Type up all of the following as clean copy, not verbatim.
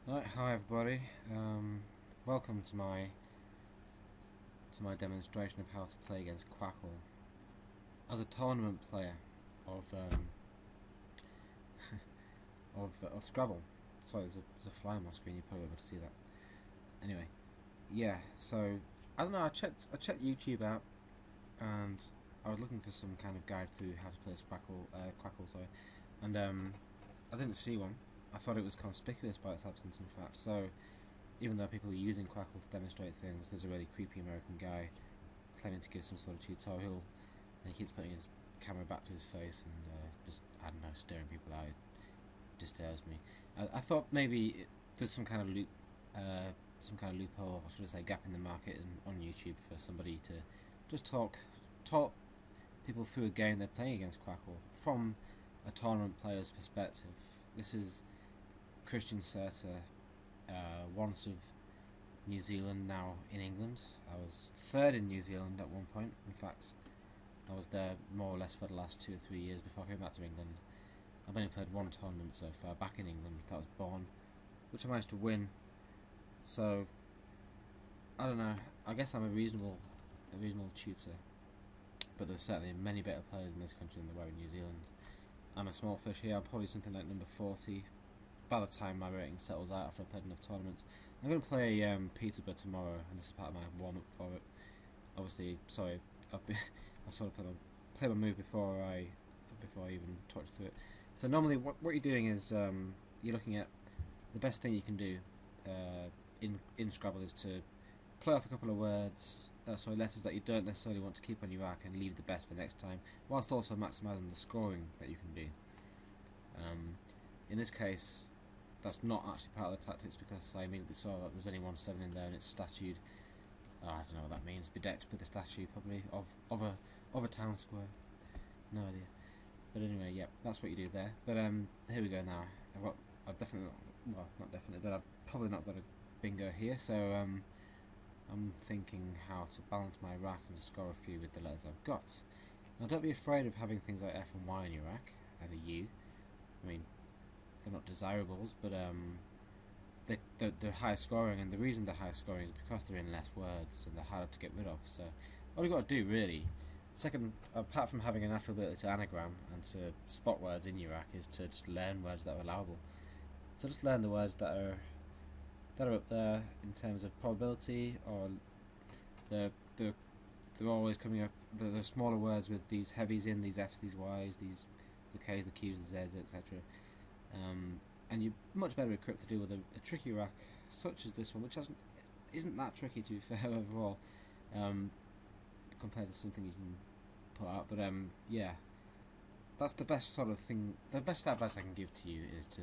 Right, hi everybody. Welcome to my demonstration of how to play against Quackle. As a tournament player of of Scrabble. Sorry, there's a fly on my screen. You're probably able to see that. Anyway, yeah. So I don't know. I checked YouTube out, and I was looking for some kind of guide through how to play Quackle. Sorry, and I didn't see one. I thought it was conspicuous by its absence, in fact. So even though people are using Quackle to demonstrate things, there's a really creepy American guy claiming to give some sort of tutorial, and he keeps putting his camera back to his face and just, I don't know, staring people out. It disturbs me. I thought maybe there's some kind of loophole, or should I say gap in the market on YouTube for somebody to just talk people through a game they're playing against Quackle from a tournament player's perspective. This is Christian Serta, once of New Zealand, now in England. I was third in New Zealand at one point. In fact, I was there more or less for the last 2 or 3 years before I came back to England. I've only played one tournament so far back in England. That was Bonn, which I managed to win. So I don't know. I guess I'm a reasonable tutor, but there's certainly many better players in this country than there were in New Zealand. I'm a small fish here. I'm probably something like number 40 by the time my rating settles out after I've played enough tournaments. I'm going to play Peterborough tomorrow, and this is part of my warm-up for it. Obviously, sorry, I've sort of played my move before I even talked through it. So normally, what you're doing is you're looking at the best thing you can do in Scrabble is to play off a couple of words, letters that you don't necessarily want to keep on your rack and leave the best for next time, whilst also maximising the scoring that you can do. In this case, that's not actually part of the tactics because I immediately saw that there's only one 7 in there and it's statued. Oh, I don't know what that means. Bedecked with a statue, probably of a town square. No idea. But anyway, yeah, that's what you do there. But here we go now. I've definitely not definitely, but I've probably not got a bingo here. So I'm thinking how to balance my rack and score a few with the letters I've got. Now, don't be afraid of having things like F and Y in your rack and a U. I mean, they're not desirables, but they're high scoring, and the reason they're high scoring is because they're in less words and they're harder to get rid of. So all you've got to do really, second, apart from having a natural ability to anagram and to spot words in your rack, is to just learn words that are allowable. So just learn the words that are up there in terms of probability, or they're always coming up. The smaller words with these heavies in, these Fs, these Ys, these the Ks, the Qs, the Zs, etc. And you're much better equipped to deal with a tricky rack such as this one, which isn't that tricky to be fair overall, compared to something you can put out. But yeah, that's the best sort of thing. The best advice I can give to you is to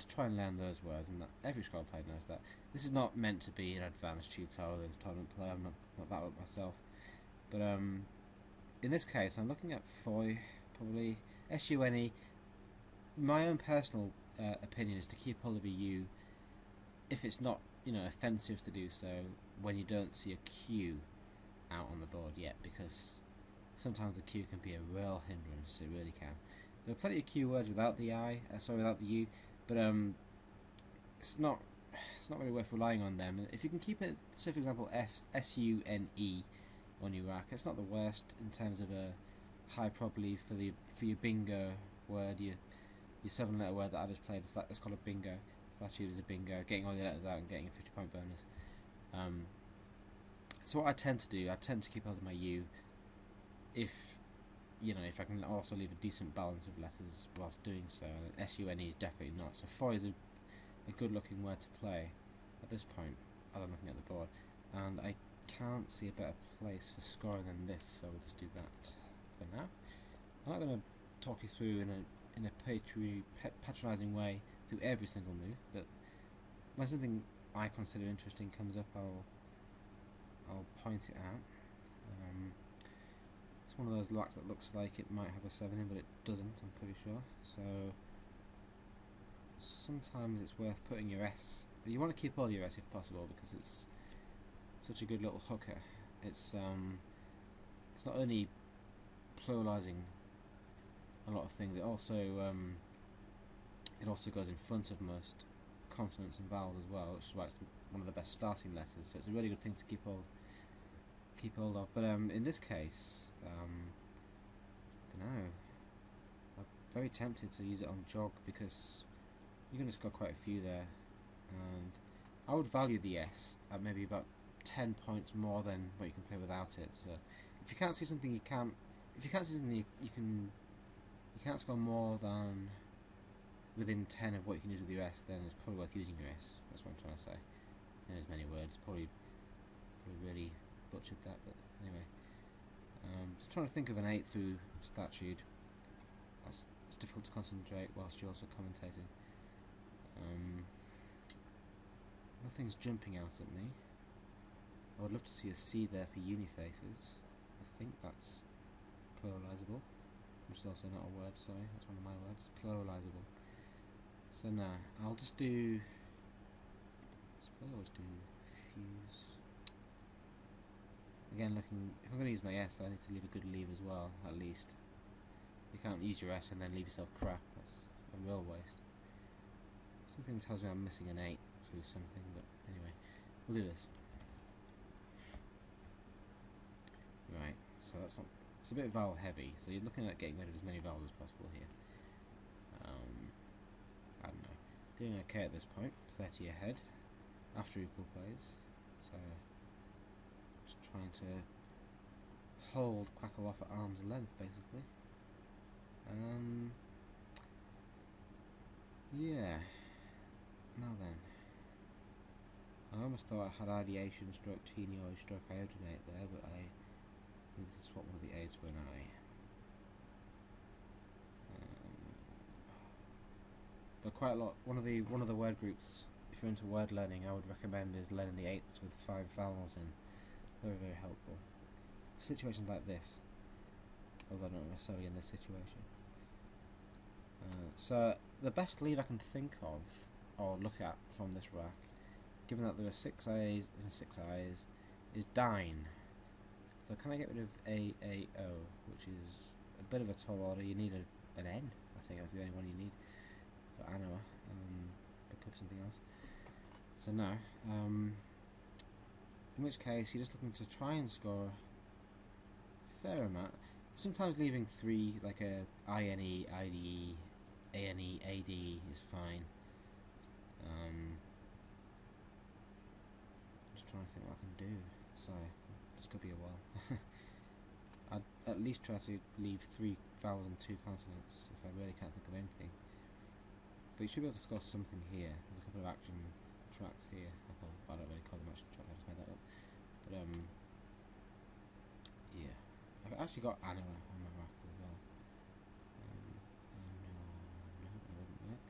try and learn those words, and that every Scrabble player knows that. This is not meant to be an advanced tutorial in a tournament player. I'm not that up myself, but in this case, I'm looking at Foy, probably SUNE. My own personal opinion is to keep hold of a U if it's not, offensive to do so when you don't see a Q out on the board yet, because sometimes the Q can be a real hindrance. It really can. There are plenty of Q words without the without the U, but it's not really worth relying on them. If you can keep it, say for example, SUNE on your rack, it's not the worst in terms of a high probability for your bingo word, your 7-letter word that I just played. It's called a bingo. Statute is a bingo. Getting all the letters out and getting a 50-point bonus. So what I tend to do, I tend to keep hold of my U if I can also leave a decent balance of letters whilst doing so. And SUNE is definitely not. So Foy is a good looking word to play at this point as I'm looking at the board. And I can't see a better place for scoring than this, so we'll just do that for now. I'm not going to talk you through in a patronising way through every single move, but when something I consider interesting comes up, I'll point it out. It's one of those locks that looks like it might have a 7 in, but it doesn't, I'm pretty sure. So sometimes it's worth putting your S. You want to keep all your S if possible, because it's such a good little hooker. It's not only pluralising a lot of things, it also goes in front of most consonants and vowels as well, which is why it's one of the best starting letters. So it's a really good thing to keep hold of. But in this case, I don't know. I'm very tempted to use it on jog because you're going to score quite a few there, and I would value the S at maybe about 10 points more than what you can play without it. So if you can't see something you can't score more than within 10 of what you can use with your S, then it's probably worth using your S. That's what I'm trying to say. In as many words, probably really butchered that, but anyway. Just trying to think of an 8 through statute. It's difficult to concentrate whilst you're also commentating. Nothing's jumping out at me. I would love to see a C there for unifaces. I think that's pluralizable, which is also not a word, sorry, that's one of my words. Pluralizable. So now, I'll just do, I suppose I'll always do fuse. Again, looking, if I'm going to use my S, I need to leave a good leave as well, at least. You can't use your S and then leave yourself crap, that's a real waste. Something tells me I'm missing an 8 through something, but anyway, we'll do this. Right, so that's not, it's a bit vowel heavy, so you're looking at getting rid of as many vowels as possible here. I don't know, doing okay at this point, 30 ahead, after equal plays, so just trying to hold Quackle off at arm's length, basically. Yeah, now then, I almost thought I had ideation stroke tenio stroke iodinate there, but I need to swap one of the A's for an I. There are quite a lot. One of the word groups, if you're into word learning, I would recommend is learning the 8ths with 5 vowels in. Very helpful for situations like this, although not necessarily in this situation. So the best lead I can think of or look at from this rack, given that there are 6 A's and 6 I's, is dine. So can I get rid of A, O, which is a bit of a tall order. You need an N, I think that's the only one you need for Anoa. There could be something else. So no. In which case you're just looking to try and score a fair amount. Sometimes leaving 3, like a INE, IDE, ANE, AD is fine. Just trying to think what I can do. Sorry, this could be a while. I'd at least try to leave 3 vowels and 2 consonants if I really can't think of anything. But you should be able to score something here. There's a couple of action tracks here. I don't really call them action tracks, I just made that up. But yeah. I've actually got Anoa on my rack as well. No, it wouldn't work.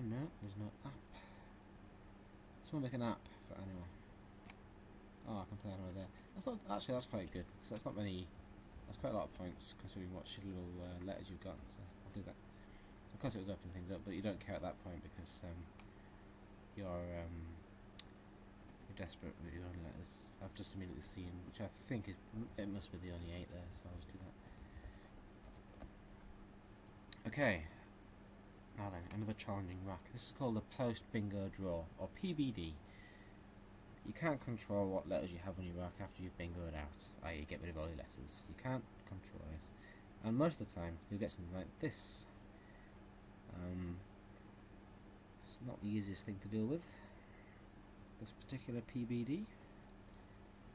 No, there's no app. Someone make an app for Anoa. Oh, I can play Anoa there. That's not actually. That's quite good because that's not many. That's quite a lot of points considering what shitty little letters you've got. So I'll do that. Of course, it was opening things up, but you don't care at that point because you're desperate with your own letters. I've just immediately seen, which I think it must be the only 8 there, so I'll just do that. Okay. Now then, another challenging rack. This is called the Post Bingo Draw, or PBD. You can't control what letters you have on your rack after you've bingoed out, i.e. get rid of all your letters. You can't control it. And most of the time, you'll get something like this. It's not the easiest thing to deal with, this particular PBD.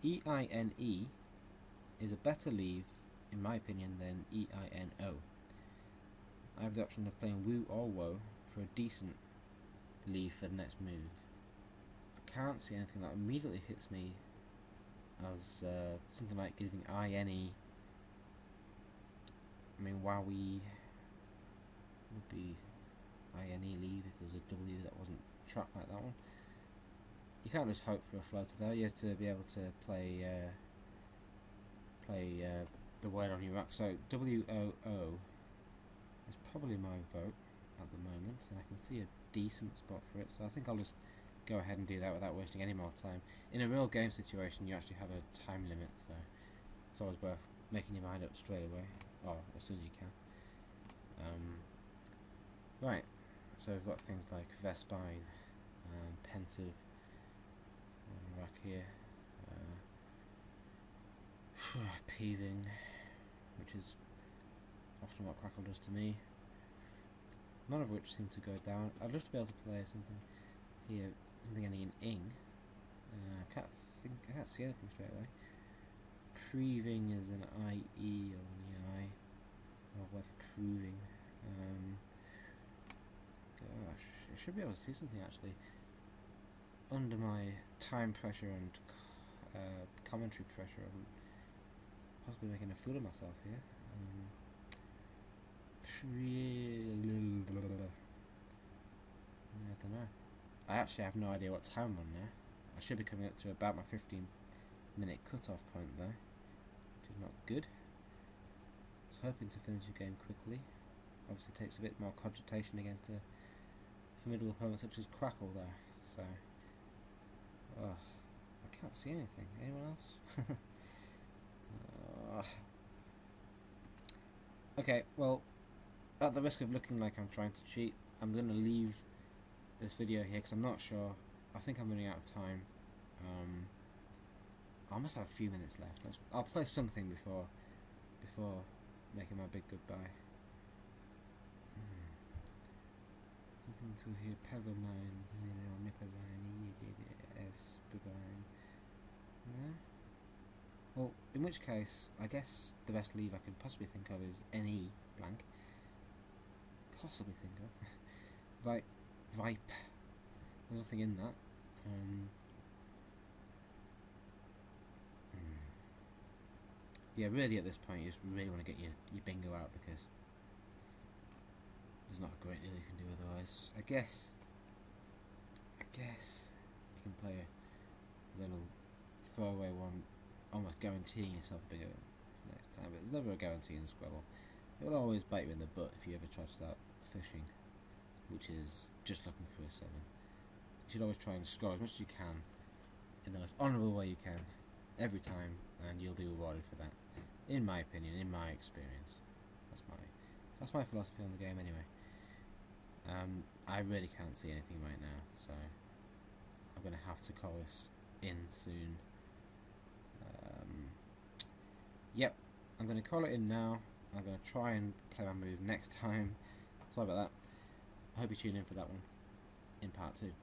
EINE is a better leave, in my opinion, than EINO. I have the option of playing woo or woe for a decent leave for the next move. I can't see anything that immediately hits me as something like giving INE. I mean, wowie would be INE leave if there was a W that wasn't trapped like that one. You can't just hope for a floater though, you have to be able to play the word on your rack. So WOO is probably my vote at the moment, and I can see a decent spot for it, so I think I'll just go ahead and do that without wasting any more time. In a real game situation you actually have a time limit, so it's always worth making your mind up straight away, or as soon as you can. Right, so we've got things like Vespine, Pensive, back here, Peeving, which is often what Quackle does to me. None of which seem to go down. I'd love to be able to play something here, something ending in ing. I can't see anything straight away. Proving is an IE on the I, or whether proving. Gosh, I should be able to see something actually. Under my time pressure and commentary pressure, I'm possibly making a fool of myself here. I don't know. I actually have no idea what time I'm on now. I should be coming up to about my 15-minute cut-off point though, which is not good. I was hoping to finish the game quickly. Obviously it takes a bit more cogitation against a formidable opponent such as Quackle there, so... I can't see anything. Anyone else? Okay, well, at the risk of looking like I'm trying to cheat, I'm going to leave this video here because I'm not sure. I think I'm running out of time. I must have a few minutes left. I'll play something before making my big goodbye. Something through here. Pebble 9, Nickel 9, S, Bovine. Yeah. Well, in which case, I guess the best leave I can possibly think of is NE blank. Possibly think of. Vipe. There's nothing in that. Yeah, really at this point you just really want to get your bingo out because there's not a great deal you can do otherwise. I guess you can play a little throwaway one, almost guaranteeing yourself a bingo for next time, but there's never a guarantee in Scrabble. It will always bite you in the butt if you ever try to start fishing, which is just looking for a 7. You should always try and score as much as you can in the most honourable way you can every time, and you'll be rewarded for that. In my opinion, in my experience, that's my philosophy on the game anyway. I really can't see anything right now, so I'm going to have to call this in soon. Yep, I'm going to call it in now. I'm going to try and play my move next time. Sorry about that. I hope you tune in for that one in part 2.